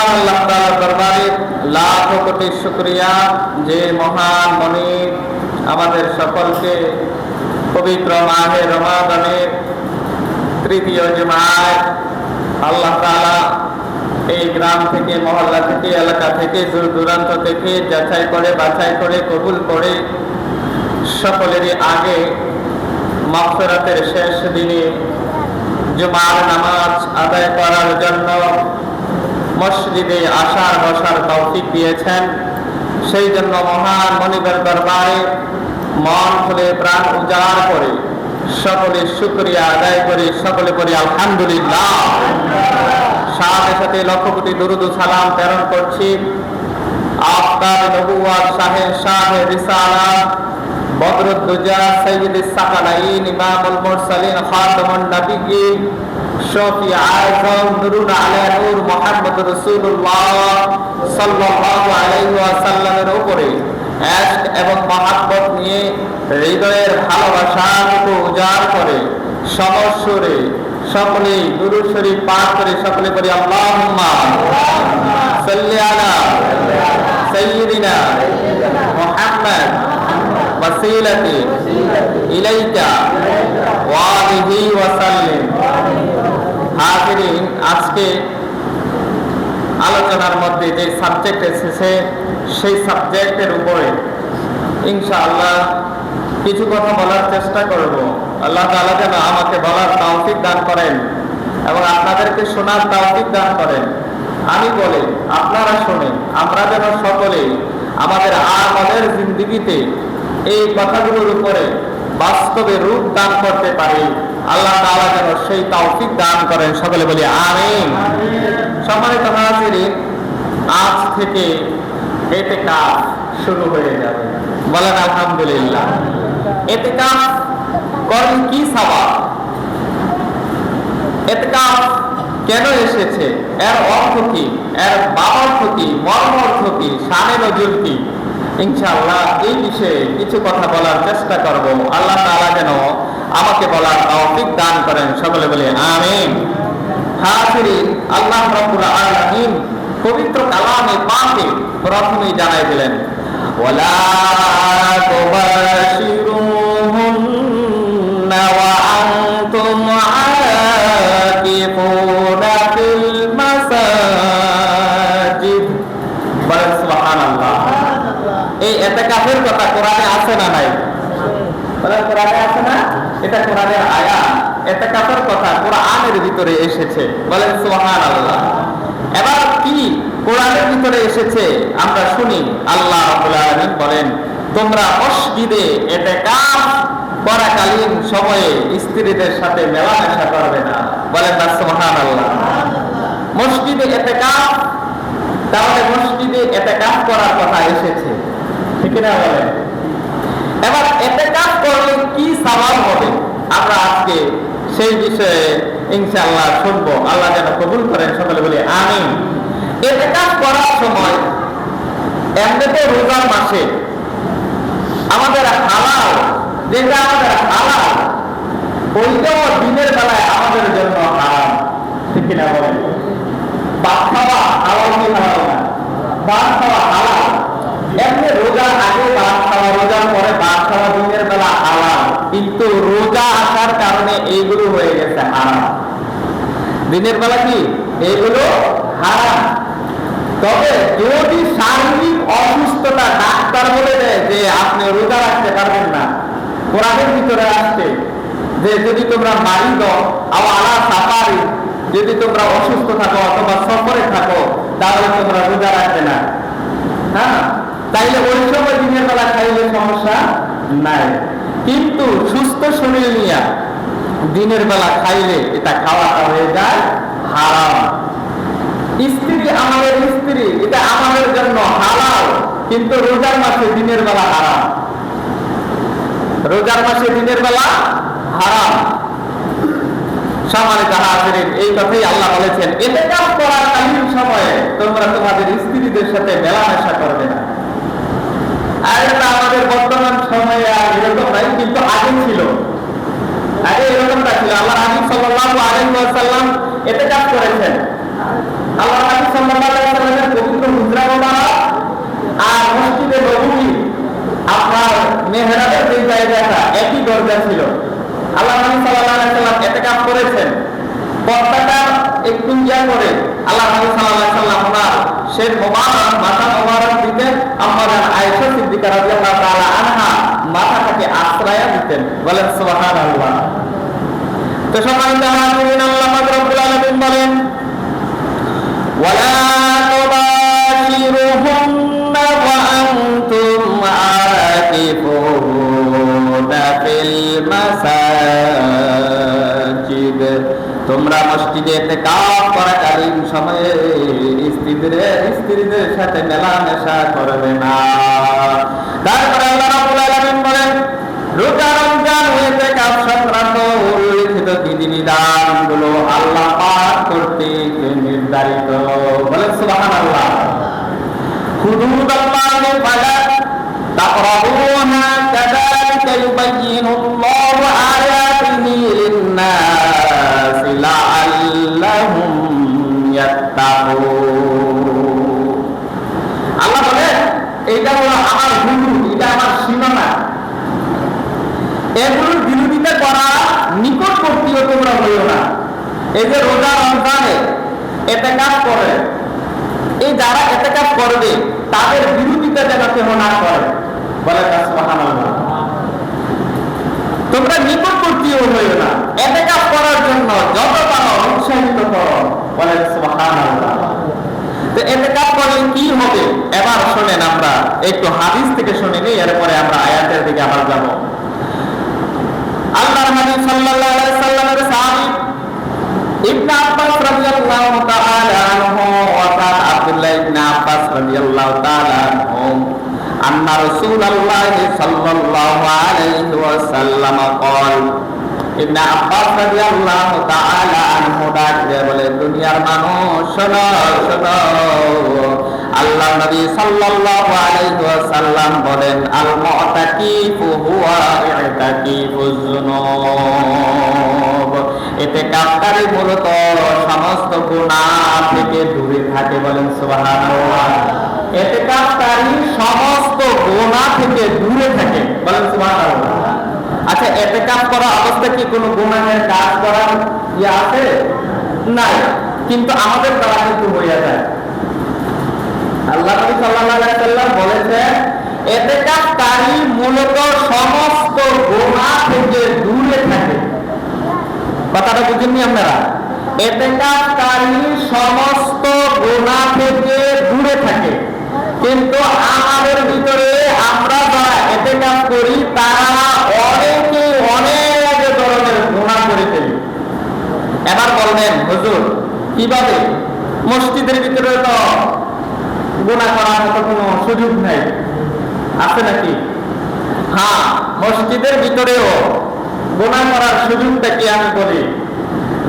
মহান আল্লাহ তাআলার দরবারে লাখ কোটি শুকরিয়া যে মহান মনিব আমাদের সকলকে পবিত্র মাহে রমাদানের তৃতীয় জুমায় আল্লাহ তাআলা এই গ্রাম থেকে, মহল্লা থেকে, এলাকা থেকে, দূর দূরান্ত থেকে যাচাই করে বাছাই করে কবুল করে সকলেরই আগে মাগফিরাতের শেষ দিনে জুমার নামাজ আদায় করার জন্য মসজিদে আসার বসার তৌফিক দিয়েছেন। সেই জন্য মহান মনিবের দরবারে মন খুলে প্রাণ উজাড় করে সকলে শুকরিয়া আদায় করে সকলে বলি আলহামদুলিল্লাহ। সাথে সাথে লক্ষ কোটি দুরুদ ও সালাম প্রেরণ করছি আফতাব নবুওয়াত শাহে রিসালাত বদরুদ্দুজা সাইয়্যিদুস সাকালাইন ইমামুল মুরসালিন খাতামুন নবিয়্যিন শফি আযম নুরুন আলা নূর মুহাম্মদুর রাসূলুল্লাহ সাল্লাল্লাহু আলাইহি ওয়াসাল্লামের উপরে ইশক এবং মহব্বত নিয়ে হৃদয়ের ভালোবাসাকে উজাড় করে সমস্বরে সকলে দুরূদ শরীফ পাঠ করে সকলে বলি আল্লাহুম্মা সাল্লি আলা সাইয়্যিদিনা মুহাম্মদ ওয়াসিলাতি ইলাইকা ওয়া আলিহি ওয়া সাল্লিম। হাজিরিন, আজকে আলোচনার মধ্যে যে সাবজেক্ট এসেছে সেই সাবজেক্টের উপরে ইনশাআল্লাহ কিছু কথা বলার চেষ্টা করব। আল্লাহ তাআলা যেন আমাকে বলার তৌফিক দান করেন এবং আপনাদেরকে শোনার তৌফিক দান করেন। আমি বলি, আপনারা শোনেন, আমরা যেন সকলে আমাদের আমাদের জিন্দেগিতে এই কথাগুলোর উপরে বাস্তবে রূপ দান করতে পারি। আল্লাহ তাআলা যেন সেই তৌফিক দান করেন, সকলে বলি আমিন। সম্মানিত হাজিরিন, আজ থেকে ইতিকাফ শুরু হয়ে যাবে, বলেন আলহামদুলিল্লাহ। ইতিকাফ করেন কি সওয়াব? ইতিকাফ কেন এসেছে, এর অর্থ কি, এর বাবার্থ কি, মর্মার্থ কি, শানে নজুল কি, ইনশাআল্লাহ এই বিষয়ে কিছু কথা বলার চেষ্টা করব। আল্লাহ তাআলা যেন আমাকে বলার তৌফিক দান করেন, সকলে বলি আমিন। হাজিরিন, আল্লাহ রাব্বুল আলামিন পবিত্র কালামে পাকে প্রথমেই জানাই দিলেন ওয়ালা তুবাশিরুহুন্না ওয়া আনতুম আকিফুনা ফিল মাসাজিদ। বলেন সুবহানাল্লাহ। এই ইতিকাফের কথা কোরআনে আছে না নাই? বলেন কোরআনে আছে না? এটা কোরআনের আয়াত। ইতিকাফের কথা কোরআনের ভিতরে এসেছে, বলেন সুবহানাল্লাহ। এবার কি কোরআনের ভিতরে এসেছে আমরা শুনি। আল্লাহ রাব্বুল আলামিন বলেন, তোমরা মসজিদে ইতিকাফ করাকালীন সময়ে স্ত্রীদের সাথে মেলামেশা করবে না, বলেন না সুবহানাল্লাহ। মসজিদে ইতিকাফ, তাহলে মসজিদে ইতিকাফ করার কথা এসেছে, ঠিক না বলেন? এবার ইতিকাফ করলে কি সওয়াব হবে আমরা আজকে সেই বিষয়ে ইনশাআল্লাহ শুনবো। আল্লাহ যেন কবুল করেন, সকলে বলি আমিন। ইতিকাফ করার সময় এমনিতে রোজার মাসে আমাদের হালাল, যেটা আমাদের হালাল ওইটাও দিনের বেলায় আমাদের জন্য হারাম, ঠিক না বলেন? ভাত খাওয়া হালাল কি হালাল না? ভাত খাওয়া হালাল। এমনি রোজার আগে ভাত খাওয়া, রোজার পরে ভাত খাওয়া দিনের বেলা হালাল, কিন্তু রোজা আসার কারণে এইগুলো হয়ে গেছে হারাম। দিনের বেলা কি এইগুলো হারাম। তবে যদি শারীরিক অসুস্থতা ডাক্তার বলে দেয় যে আপনি রোজা রাখতে পারবেন না, কোরআনের ভিতরে আসছে যে যদি তোমরা মারিদ আলা সাফারি, যদি তোমরা অসুস্থ থাকো অথবা সফরে থাকো তাহলে তোমরা রোজা রাখবে না, হ্যাঁ, তাইলে ওই সময় দিনের বেলা খাইলে সমস্যা নাই। কিন্তু সুস্থ শরীর নিয়ে দিনের বেলা খাইলে এটা খাওয়াটা হয়ে যায় হারাম। স্ত্রী আমাদের স্ত্রী, এটা আমাদের জন্য হালাল, কিন্তু রোজার মাসে দিনের বেলা হারাম। রোজার মাসে দিনের বেলা হারাম। সম্মানিত হাজিরিন, এই কথাই আল্লাহ বলেছেন ইতিকাফ করাকালীন সময়ে তোমরা তোমাদের স্ত্রীদের সাথে মেলামেশা করবে না। আর এটা আমাদের বর্তমান সময়ে আর এরকম নাই, কিন্তু আগে ছিল। আগে এরকমটা ছিল। আল্লাহ হাবিব সাল্লাল্লাহু আলাইহি ওয়াসাল্লাম ইতিকাফ করেছেন। আল্লাহ হাবিব সাল্লাল্লাহু আলাইহি রোজা ছিল। আল্লাহ নবী সাল্লাল্লাহু আলাইহি ওয়াসাল্লাম ইতিকাফ করেছেন, পর্দাটা একটু ইয়া করে আল্লাহ নবী সাল্লাল্লাহু আলাইহি ওয়াসাল্লাম ওনার শের মোবারক মাথা মোবারক দিতেন, আম্মা আয়েশা সিদ্দিকা রাদিয়াল্লাহু তাআলা আনহা মাথাটাকে আশ্রয় দিতেন। বলেন সুবহানাল্লাহ। তো সম্মানিত হাজিরিন, আল্লাহ রাব্বুল আলামিন বলেন ওয়ালা তুবাশিরুহুন্না ওয়া আনতুম আকিফুনা ফিল মাসাজিদ। তোমরা মসজিদে ইতিকাফ করাকালীন সময়ে স্ত্রীদের সাথে মেলামেশা করবে না। তারপরে আল্লাহ রাব্বুল আলামিন বলেন রোজা রমজান ইতিকাফ সংক্রান্ত উল্লিখিত বিধিবিধানগুলো আল্লাহ পাক কর্তৃক নির্ধারিত। বলেন সুবহানাল্লাহ। হুদুদাল্লাহি ফালা তাকরাবুহা কাযালিকা ইউবাইয়িনুল্লাহু আয়াতিহি লিন-নাসি লাআল্লাহুম ইয়াত্তাকুন। আল্লাহ বলেন এটা হলো আমার হুদুদ, এটা আমার সীমানা, এগুলোর বিরোধিতা করা নিকটবর্তীও তোমরা হইও না। এই যে রোজা রমজানে ইতিকাফ করে, এই যারা ইতিকাফ করবে তাদের বিরোধিতা যেন কেউ না করে। বলে সুবহানাল্লাহ। তোমরা নিকটবর্তীও হইও না, ইতিকাফ করার জন্য যত পারো উৎসাহিত করো। বলে সুবহানাল্লাহ। তো ইতিকাফ করলে কি হবে এবার শুনেন, আমরা একটু হাদিস থেকে শুনে নিই, এরপরে আমরা আয়াতের দিকে আবার যাব। আল্লাহর হাবিব সাল্লাল্লাহু আলাইহি সাল্লামের সাহাবী ইবনে আব্বাস রাদিয়াল্লাহু তাআলা আনহু ওয়া কান আব্দুল্লাহ ইবনে আব্বাস রাদিয়াল্লাহু তাআলা আনহু আন্না রাসূলুল্লাহ সাল্লাল্লাহু আলাইহি ওয়াসাল্লাম قال ইবনে আব্বাস রাদিয়াল্লাহু তাআলা আনহু ডাকে বলে, দুনিয়ার মানুষ শোনো শোনো, আল্লাহ নবী সাল্লাল্লাহু আলাইহি ওয়াসাল্লাম বলেন আল মুতাকিফু হুয়া ইতাকিফুজ যুনুব। ইতিকাফকারী মূলত সমস্ত গুনাহ থেকে দূরে থাকে। বলেন সুবহানাল্লাহ। ইতিকাফকারী সমস্ত গুনাহ থেকে দূরে থাকে। বলেন সুবহানাল্লাহ। আচ্ছা, ইতিকাফ করা অবস্থা কি কোনো গুনাহের কাজ করার ইয়া আছে? নাই, কিন্তু আমাদের দ্বারা কিন্তু হয়ে যায়। আল্লাহ নবী সাল্লাল্লাহু আলাইহি সাল্লাম বলেছেন ইতিকাফকারী মূলত সমস্ত গুনাহ থেকে দূরে থাকে। কথাটা বুঝেননি আপনারা? ইতিকাফকারী সমস্ত গুনাহ থেকে দূরে থাকে, কিন্তু আমাদের ভিতরে আমরা যারা ইতিকাফ করি তারা অনেকে অনেক ধরনের গুনাহ করে ফেলি। এবার বলবেন হুজুর কিভাবে? মসজিদের ভিতরে তো গুনাহ করার মতো কোনো সুযোগ নাই, আছে নাকি? হ্যাঁ, মসজিদের ভিতরেও গুনাহ করার সুযোগটা কি আমি বলি।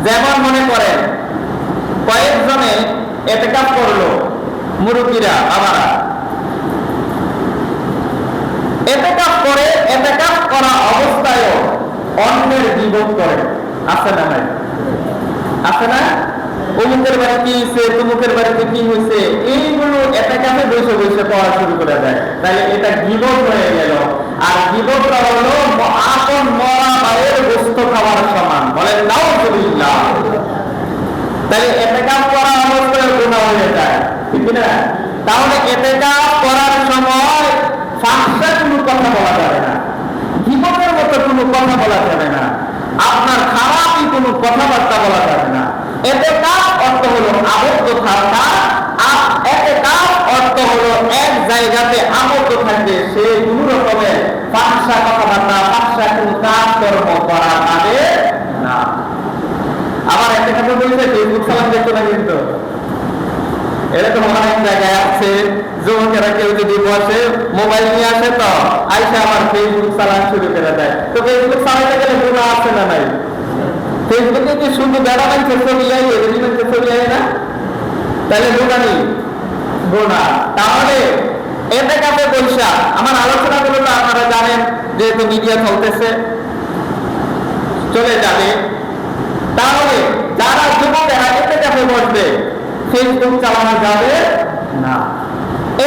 যেমন মনে করেন কয়েকজনে ইতিকাফ করলো, মুরব্বীরা বাবারা ইতিকাফ করে, ইতিকাফ করা অবস্থায়ও অন্যের গীবত করে। আছে না নাই? আছে না? অমুকের বাড়ি কি হয়েছে, তমুকের বাড়িতে কি হয়েছে, এইগুলো ইতিকাফে বসে বসে পড়া শুরু করে দেয়। তাহলে এটা গীবত হয়ে গেল। আর গীবতটা হলো আপন মরা ভাইয়ের গোশত খাওয়ার সমান। বলেন নাউযুবিল্লাহ। তাহলে ইতিকাফ করা অবস্থায় গুনাহ হয়ে যায়, ঠিক না? তাহলে ইতিকাফ করার সময় ফাহশা কোনো কথা বলা যাবে না, গীবতের মতো কোনো কথা বলা যাবে না, আপনার খারাপই কোনো কথাবার্তা বলা যাবে না। ইতিকাফ অর্থ হলো আবদ্ধ থাকা, আর ইতিকাফ অর্থ হলো এক জায়গাতে আবদ্ধ থাকবে, সে কোনো রকমের ফাহশা কথাবার্তা, ফাহশা কোনো কাজ কর্ম করা যাবে না। আবার একটা কথা বলছে ফেসবুক চালান দেখতো না, কিন্তু এরকম অনেক জায়গায় আছে যুবকেরা কেউ যদি বসে মোবাইল নিয়ে আসে তো আইসা আবার ফেসবুক চালান শুরু করে দেয়। তো ফেসবুক চালাতে গেলে গুনাহ আছে না নাই? ফেসবুকে কি শুধু বেড়া মানছে ছবি আই, রেজিমেন্টে ছবি আই না? তাহলে গুনাহ গুনাহ। তাহলে ইতিকাফে বৈশা আমার আলোচনাগুলো তো আপনারা জানেন, যেহেতু মিডিয়া চলতেছে চলে যাবে। তাহলে যারা যুবকেরা ইতিকাফে বসবে ফেসবুক চালানো যাবে না।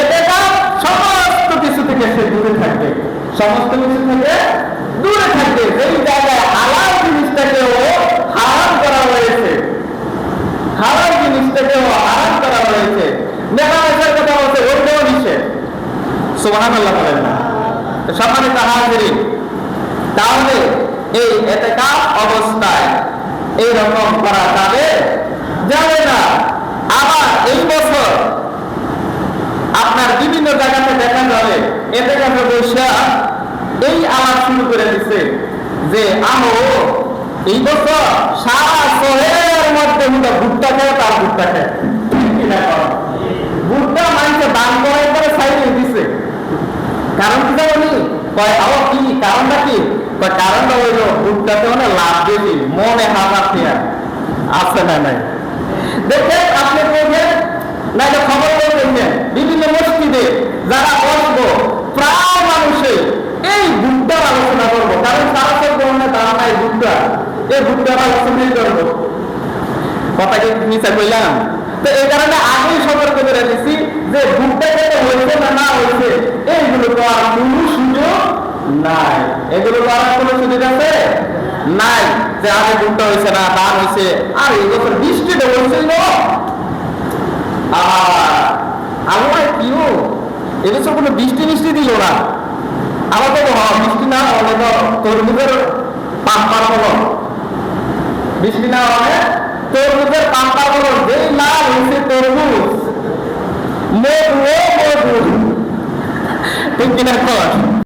ইতিকাফ সমস্ত কিছু থেকে সে দূরে থাকবে, সমস্ত কিছু থেকে দূরে থাকবে। যেই জায়গায় হালাল জিনিসটাকেও হারাম করা হয়েছে, হালাল জিনিসটাকেও হারাম করা হয়েছে, মেলামেশার কথা বলছে, ওইটাও নিষেধ। সুবহানাল্লাহ বলেন না? সম্মানিত হাজিরিন, তাহলে এই ইতিকাফ অবস্থায় এইরকম করা যাবে যাবে না। আবার এই বছর আপনার বিভিন্ন জায়গাতে দেখা যাবে ইতিকাফে বসে এই আলাপ শুরু করে দিচ্ছে যে আমো এই বছর সারা শহরের মধ্যে ভুট্টা খেয়ে তার ভুট্টা খেয়ে ভুট্টা মানুষে দান করার পরে সাইডে দিচ্ছে। কারণ কি জানি কয় আবার কি কারণটা কি? কারণটা হইল ভুট্টাতে মানে লাভ বেশি, মনে হাজার থেকে আছে না নাই। দেখেন আপনি বলবেন না, এটা খবর বলবেন বিভিন্ন মসজিদে যারা বসবো প্রায় মানুষে এই ভুট্টার আলোচনা করবো, কারণ তারা তো কোনো তারা নাই ভুট্টা, এই ভুট্টার আলোচনাই করবো। কথা কি মিছা কইলাম? তো এই কারণে আগেই সতর্ক করে দিচ্ছি যে ভুট্টা খেতে হয়েছে না না হয়েছে এইগুলো করার কোনো সুযোগ নাই। এগুলো করার কোনো সুযোগ আছে নাই যে আগে ভুট্টা হয়েছে না ধান হয়েছে, আর এই বছর বৃষ্টিটা হয়েছিল আল্লাহ কিও এবছর কোনো বৃষ্টি মিষ্টি দিল না। আবার তো বৃষ্টি না হলে তো তরমুজের পাম্পার হলো, বৃষ্টি না হলে তরমুজের পাম্পার হলো, যেই লাল হয়েছে তরমুজ মধু ঠিক কিনা কর।